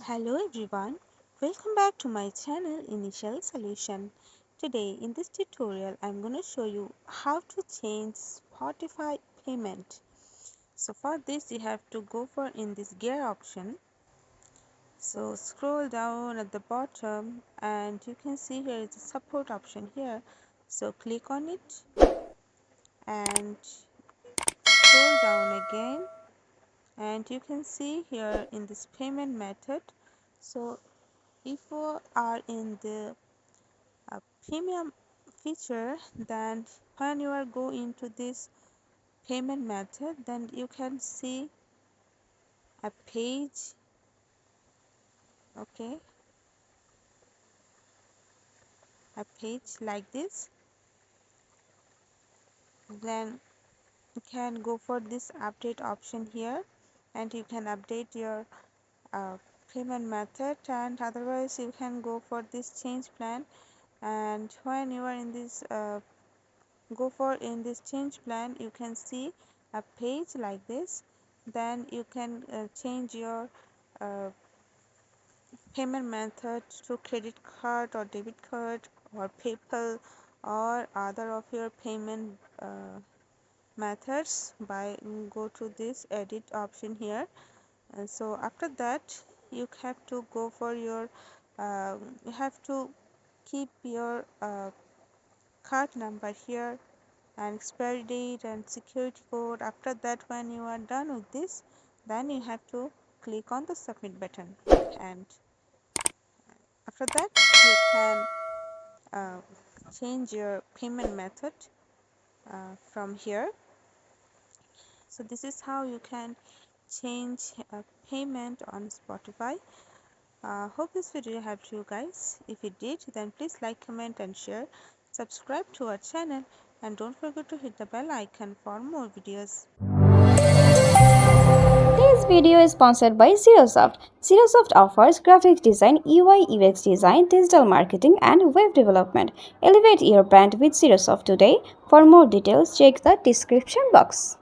Hello everyone, welcome back to my channel Initial Solution. Today in this tutorial I'm going to show you how to change Spotify payment. So for this you have to go for in this gear option. So scroll down at the bottom and you can see here is a support option here. So click on it and scroll down again and you can see here in this payment method. So if you are in the premium feature, then when you are go into this payment method, then you can see a page, okay, a page like this. Then you can go for this update option here and you can update your uh, payment method, and otherwise you can go for this change plan. And when you are in this go for in this change plan, you can see a page like this. Then you can change your uh, payment method to credit card or debit card or PayPal or other of your payment methods by go to this edit option here. And so after that you have to go for your you have to keep your card number here and expiry date and security code. After that, when you are done with this, then you have to click on the submit button, and after that you can uh, change your payment method from here. So this is how you can change payment on Spotify. Hope this video helped you guys. If it did, then please like, comment and share. Subscribe to our channel and don't forget to hit the bell icon for more videos. This video is sponsored by Xirosoft. Xirosoft offers graphic design, UI UX design, digital marketing, and web development. Elevate your brand with Xirosoft today. For more details, check the description box.